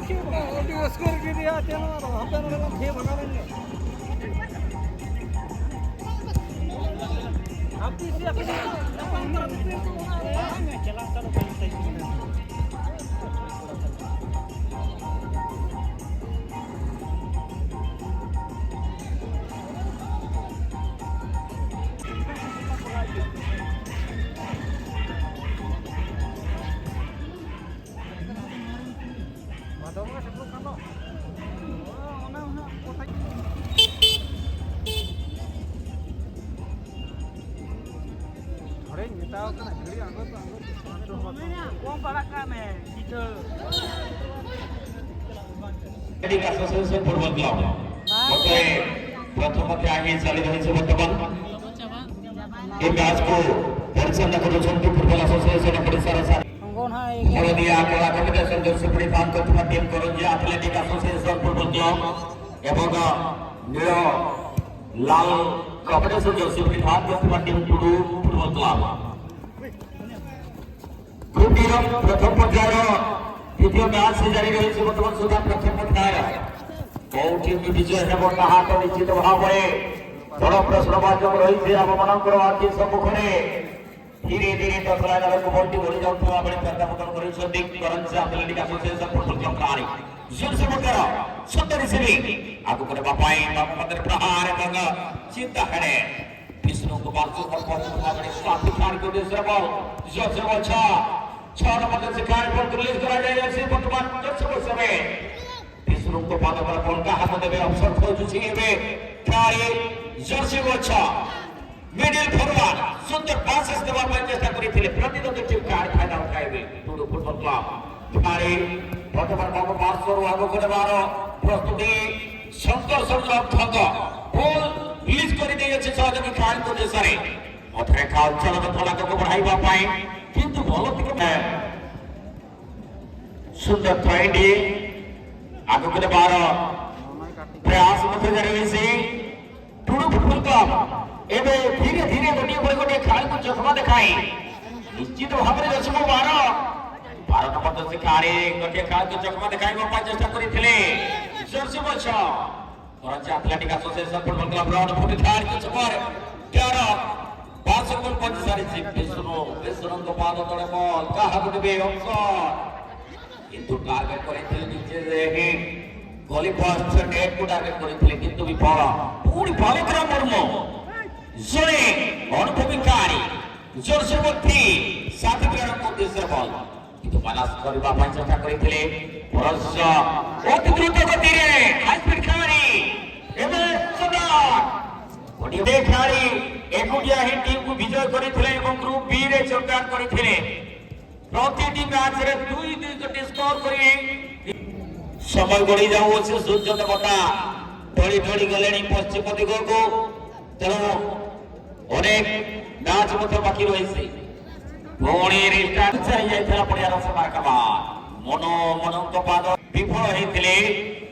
Score की दिया चलो हम पे थे बना लेंगे अब इसी अपने चला चलो Asosiasi Football Club. Oke, प्रथम आगे चली रही है वर्तमान ये मैच को परिचालन କରୁଛନ୍ତି ଫୁଟବଲ ଆସୋସିଏସନ ଓଡ଼ିଶାର ହଳଦିଆ କଳା କମ୍ବିନେସନ ଜର୍ସି ପରିଧାନ କରୁଥିବା team Karanjia athletic association football club ଏବଂ ନୀଳ ଲାଲ କମ୍ବିନେସନ ଜର୍ସି ପରିଧାନ କରୁଥିବା team Tudu football club group D ର ପ୍ରଥମ ପର୍ଯ୍ୟାୟର ଦ୍ୱିତୀୟ ମ୍ୟାଚ୍ ଜାରି ରହିଛି ବର୍ତ୍ତମାନ ସୁଦ୍ଧା ପ୍ରଥମ ପର୍ଯ୍ୟାୟ କୋଉ ଟିମ୍ ବିଜୟ ହେବ ତାହା ତ ନିଶ୍ଚିତ ଭାବରେ ବଡ଼ ପ୍ରଶ୍ନବାଚକ ରହିଛି ଆମମାନଙ୍କର ଆଖି ସମ୍ମୁଖରେ ଧୀରେ ଧୀରେ 10 ଲାଇନକୁ ବଲ୍ଟି ବଢ଼ି ଯାଉଥିବା ବେଳେ ପ୍ରତ୍ୟାବର୍ତ୍ତନ କରୁଛନ୍ତି Karanji athletic association football club ଖେଳାଳି ଜୋରସେ ମତର ସତରେ ସିବି ଆଗକୁ ନେବା ପାଇଁ ବାମ ପଟରେ ପ୍ରହାର ଏବଂ ଚିନ୍ତା ହେଡେ ବିଷ୍ଣୁଙ୍କୁ ବାର୍ଷିକ କରୁଥିବା ବେଳେ ସାଥୀ ଖେଳାଳିକୁ ଦେଶରେ ବଲ୍ ଜୋରସେ ବଛ 6 ନମ୍ବର ସେ ଖେଳାଳି ବଲ୍ ରିଲିଜ କରାଯାଇଛି ବର୍ତ୍ତମାନ ଦର୍ଶକ ସମୟ ବିଷ୍ଣୁଙ୍କୁ ପାଦ પર ବଲ୍ କାହାକୁ ଦେବେ ଅବସର ଖୋଜୁଛି ଏବେ ଖେଳାଳି ଜୋରସେ ବଛ मिडिल फॉरवर्ड सुंदर पासेस देवा ପାଇଁ ଚେଷ୍ଟା କରିଥିଲେ ପ୍ରତିଦ୍ୱନ୍ଦ୍ୱୀ ଟିମ୍ କାର୍ଡ ଫାଇଦା ଉଠାଇବେ ଟୁଡୁ ଫୁଟବଲ କ୍ଲବ ଖେଳାଳି ବର୍ତ୍ତମାନ ବାମ ପାର୍ଶ୍ୱରୁ ଆଗକୁ ନେବାର ପ୍ରସ୍ତୁତି ସଂଘର୍ଷ ଢଙ୍ଗ ବଲ୍ ରିଲିଜ କରିଦେଇଛି ସହଯୋଗୀ ଖେଳାଳିଙ୍କ ଦେଶରେ ଅଥରେଖା ଅଞ୍ଚଳର ଫଳାକକୁ ବଢ଼ାଇବା ପାଇଁ କିନ୍ତୁ ଭଲ ସୁନ୍ଦର ଥ୍ରୋଇଟି ଆଗକୁ ନେବାର ପ୍ରୟାସ ମଧ୍ୟ ଜାରି ରହିଛି ଟୁଡୁ ଫୁଟବଲ କ୍ଲବ ଏବେ ଧୀରେ ଧୀରେ ଗୋଟିଏ ପରେ ଗୋଟିଏ ଖେଳାଳିକୁ ଚକମା ଦେଖାଇ ନିଶ୍ଚିତ ଭାବରେ 12 ନମ୍ବର ସେ ଖେଳାଳି ଗୋଟିଏ ଖେଳାଳିକୁ ଚକମା ଦେଖାଇବା ପାଇଁ ଚେଷ୍ଟା କରିଥିଲେ ଜର୍ସି ବଛ କରଞ୍ଜି ଆଥଲେଟିକ୍ ଆସୋସିଏସନ ଫୁଟବଲ କ୍ଲବର ଅନୁଭୂତି ଖେଳାଳିକୁ ଚକମାରେ 5 ଗୋଲ ପହଞ୍ଚି ସାରିଛି ବିଷ୍ଣୁଙ୍କ ପାଦ ତଳେ ବଲ୍ କାହାକୁ ଦେବେ ଅବସର କିନ୍ତୁ ଟାର୍ଗେଟ କରିଥିଲେ ନିଜେ ଗଲି ପୋଷ୍ଟ ନେଟ୍କୁ ଟାର୍ଗେଟ କରିଥିଲେ କିନ୍ତୁ ବିଫଳ ପୁଣି ପବିତ୍ର ମୁର୍ମୁ ଜଣେ ଅନୁଭବୀ ଖେଳାଳି ଜୋରସେ ବଲ୍ଟି ସାଥୀ ପ୍ରେରଣଙ୍କ ଉଦ୍ଦେଶ୍ୟରେ ବଲ୍ କିନ୍ତୁ ବାଲାନ୍ସ କରିବା ପାଇଁ ଚେଷ୍ଟା କରିଥିଲେ ପରଶ ଅତି ଦ୍ରୁତ ଗତିରେ ହାଇସ୍ପିଡ୍ ଖେଳାଳି ଏବେ ଗୋଟିଏ ଖେଳାଳି ଏକୁଟିଆ ହିଁ ଟିମ୍କୁ ବିଜୟ କରିଥିଲେ ଏବଂ ଗ୍ରୁପ ବି ରେ ଚମ୍ପିୟନ କରିଥିଲେ ପ୍ରତିଟି ମ୍ୟାଚରେ 2-2 ସ୍କୋର କରି ସମୟ ଗଡ଼ି ଯାଉଅଛି ସୂର୍ଯ୍ୟ ଦେବତା ଢଳି ଢଳି ଗଲେଣି ପଶ୍ଚିମ ଦିଗକୁ ତେଣୁ অনেক ম্যাচ মধ্যে বাকি রয়েছে পুଣି রিস্টার্ট চাই যাইଥିଲା পଡ଼ିଆର ସେ ମାର୍କାବାଦ ମନଙ୍କ ପାଦ ବିଫଳ ହେଇଥିଲେ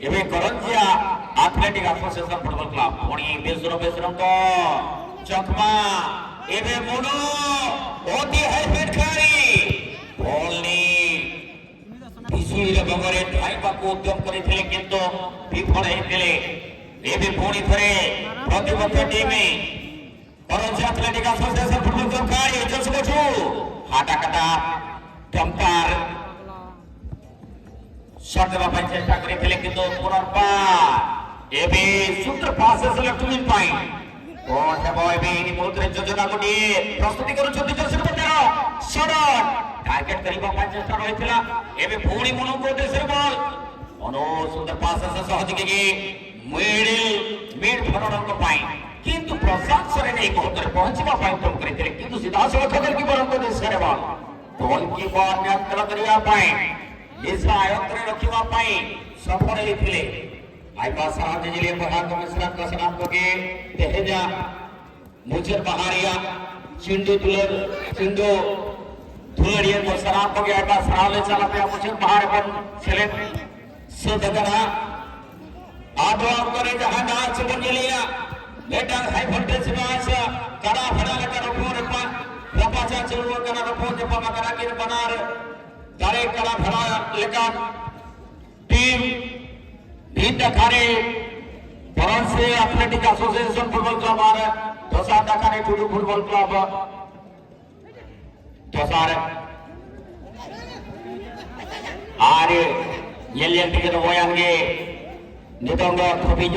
ଏବେ Karanjia athletic association football club ପୁଣି ବେସରଙ୍କ ଚକମା ଏବେ ମନୁ ଅତି ହାଇସ୍ପିଡ୍ ଖେଳାଳି ବଲ୍ନି ବିଶୁଳିର ବେଗରେ ଧାଇବାକୁ ଉଦ୍ୟମ କରିଥିଲେ କିନ୍ତୁ ବିଫଳ ହେଇଥିଲେ ଏବେ ପୁଣି ଥରେ ପ୍ରତିପକ୍ଷ team Karanji athletic association football club ଖେଳାଳି ଜୋରସେ ବଛୁ ହାଟା କାଟା ଟମ୍ପାର ସଟ୍ ଦେବା ପାଇଁ ଚେଷ୍ଟା କରିଥିଲେ କିନ୍ତୁ ପୁନର୍ବାର ଏବେ ସୁନ୍ଦର ପାସେସ୍ ଲେଫ୍ଟ ୱିଙ୍ଗ ପାଇଁ କଣ ହେବ ଏବେ ଏହି ମୁହୂର୍ତ୍ତରେ ଯୋଜନା ଗୋଟିଏ ପ୍ରସ୍ତୁତି କରୁଛନ୍ତି ଜୋରସେ ବଛର ସଟ୍ ଟାର୍ଗେଟ କରିବା ପାଇଁ ଚେଷ୍ଟା ରହିଥିଲା ଏବେ ପୁଣି ମନୁଙ୍କ ଉଦ୍ଦେଶ୍ୟରେ ବଲ୍ ମନୁ ସୁନ୍ଦର ପାସେସ୍ ସହଯୋଗୀ ମିଡ୍ ଫରଙ୍କ ପାଇଁ କିନ୍ତୁ ପ୍ରଶାନ୍ତ ସରେନ ଏହି ମୁହୂର୍ତ୍ତରେ ପହଞ୍ଚିବା ପାଇଁ ଉଦ୍ୟମ କରିଥିଲେ କିନ୍ତୁ ସିଧାସଳଖ ଗୋଲକିପରଙ୍କ ଦେଶରେ ବଲ୍ ଗୋଲକିପର ନିୟନ୍ତ୍ରଣ କରିବା ପାଇଁ ନିଶା ଆୟତ୍ତରେ ରଖିବା ପାଇଁ ସଫଳ ହେଇଥିଲେ आईपास साहब जिले बहार को मिश्रा का सलाम को के तेजा मुझर बहारिया चिंडू धुलड़िया को सलाम को के आईपास साहब ले चला पे मुझर बहार बन चले सुदगना आदो करे जहां नाच बन लिया बेटा हाई वोल्टेज मैच कड़ा फड़ा लेकर ऊपर पर रपाचा चलवा करा रपो जपा करा के बनार तारे कड़ा फड़ा लेकर टीम भिन्न खाने ফরান্সে অ্যাথলেটিক অ্যাসোসিয়েশন ফুটবল ক্লাব আর দশার ঢাকানে টুডু ফুটবল ক্লাব দশার আর এলিয়ান থেকে বয়ানগে নিতঙ্গ খবিজ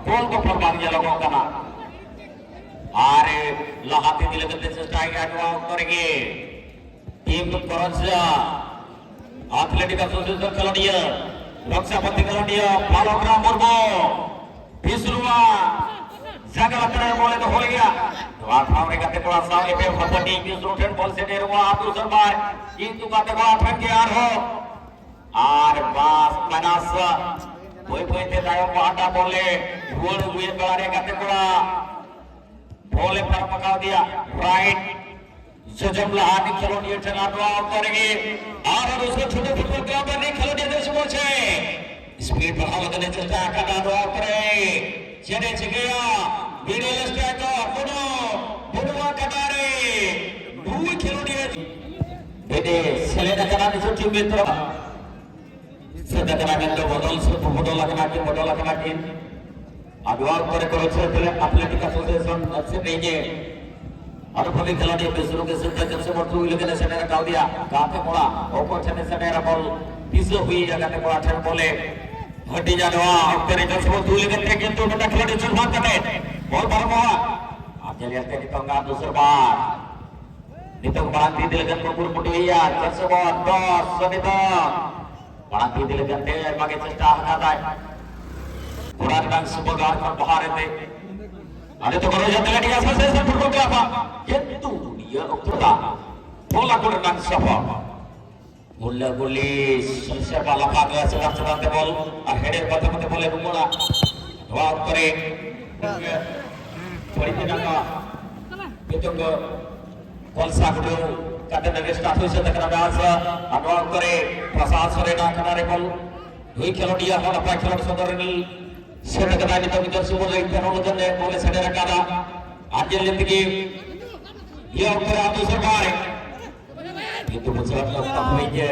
কোন को प्रभाव जलगो कना আর লাহাতে দিলে করতে চেষ্টা করেগে टीम ফরান্স অ্যাথলেটিক অ্যাসোসিয়েশন খেলোয়াড় রক্ষাপতি খেলোয়াড় পালকরা Murmu Bisrua jaga lateral bola itu hol gaya. Tuan Fahmi kata bola sawi pe Fapati Bisru dan bol seder wa atu serbar. Itu kata bola akan ke arho. Ar bas panas. Boy te dayo bahata bole. Gol gue kelare kata bola. Bole पर पकाव दिया. Right. सजमला हाथी खिलाड़ी चला draw करेंगे. और उसको छोटे football club ने खिलाड़ी देश पहुंचे. स्पीड बढ़ावा करने चलता है कदा ड्रॉ करे चले चिकिया वीडियो स्ट्राइकर पुनो पुनवा कदारे दुई खिलाड़ी बेटे सेलेना कदा ने टीम मित्र सेदा कदा बदल लगना के अगवा करे करो चले एथलेटिक एसोसिएशन से नहीं और भले खिलाड़ी बेसरो के सिद्ध जब से मरतू लेकिन सेने रखा दिया काफी बड़ा ओको चने सेने बॉल पिछले हुई जगह पे बड़ा ठन बोले हड्डी जानवा तेरे जब से दूर लेकिन किंतु बेटा खिलाड़ी चुनवान करते बॉल बाहर हुआ आप चलिए आते नितंगा दूसरी बार नितंग बांधी दिल गन पुर पुटिया जब से बॉल दस सनिता बांधी दिल गन दे मागे चेष्टा हटाता है पुरान रंग सुबगार पर बाहर थे अरे तो करो जाते लड़कियां सबसे फुटबॉल क्लब किंतु dia ukta bola kurang sapa bola goli selesai bala paga sedang bol akhirnya mata boleh bola dua kore परिचय itu ke kolsa guru kata dari status setelah bahasa awal kore prasad sorena kena rebol dua kilo dia kalau apa kilo saudara ini setelah kita bicara semua itu orang lain boleh sadar kata ajar lagi dia ukra itu sebar itu masalah apa aja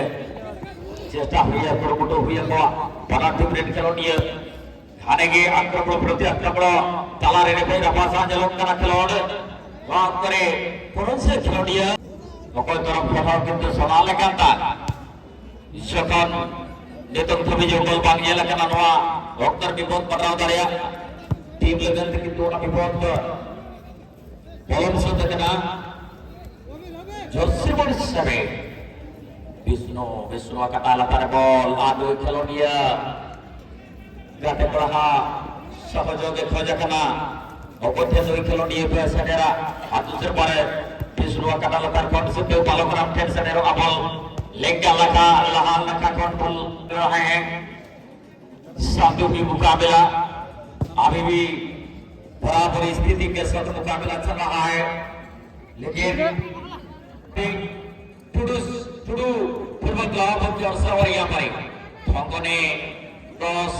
চেষ্টা হইয়া পুরোপুটো হইয়া পাওয়া পাড়া টিমের খেলোয়াড় হানেগে আক্রমণ প্রতি আক্রমণ তালার এনে ফের আবাসা জলঙ্কানা খেলোয়াড় ওয়াক করে ফরান্সের খেলোয়াড় অকল তরফ প্রভাব কিন্তু সোনালে কান্তা যখন নেতং থবি জঙ্গল বাংলা লেখানা নোয়া ডক্টর বিপদ পাঠাও দাঁড়িয়া টিম লেভেল থেকে কিন্তু ওটা বিপদ বলম সত্য কেনা জোসি বরিসাবে Wisnu kata latar bol adu খেলোয়াড় গাতে পড়া সহযোগে খোঁজা কানা অপথে দুই খেলোয়াড় পেছনেরা আদুসের পরে বিষ্ণু কটা লাতার কোন से पे पालो ग्राम टेंशनेरो अबल लेगा लगा लहा लगा कंट्रोल रहे हैं साधु भी मुकाबला अभी भी बराबर स्थिति के साथ मुकाबला चल रहा है लेकिन टुडू फुटबॉल क्लब और सवरिया पर ठोंको ने क्रॉस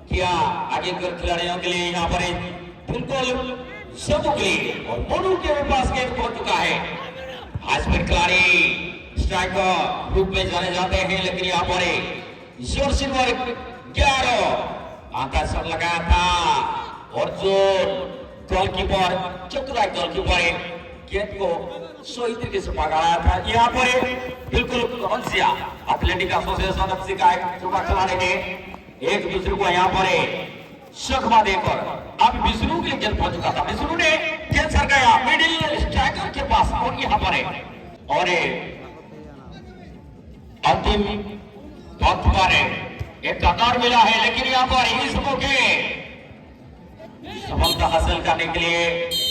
किया आगे कर खिलाड़ियों के लिए यहाँ पर बिल्कुल सब के और मोनू के पास गेंद पहुंच चुका है आज फिर खिलाड़ी स्ट्राइकर ग्रुप में जाने जाते हैं लेकिन यहाँ पर जोर से 11 आंका शॉट लगाया था और जोर गोलकीपर चतुराई गोलकीपर गेंद को सही तरीके से पकड़ाया था यहाँ पर बिल्कुल कौनसिया एथलेटिक एसोसिएशन एफसी का एक छोटा खिलाड़ी ने एक दूसरे को यहाँ पर शख्मा देकर अब विष्णु के लिए गेंद पहुंच चुका था विष्णु ने गेंद सर गया मिडिल स्ट्राइकर के पास और यहाँ पर और अंतिम वक्त पर एक कतार मिला है लेकिन यहाँ पर इस मौके सफलता हासिल करने के लिए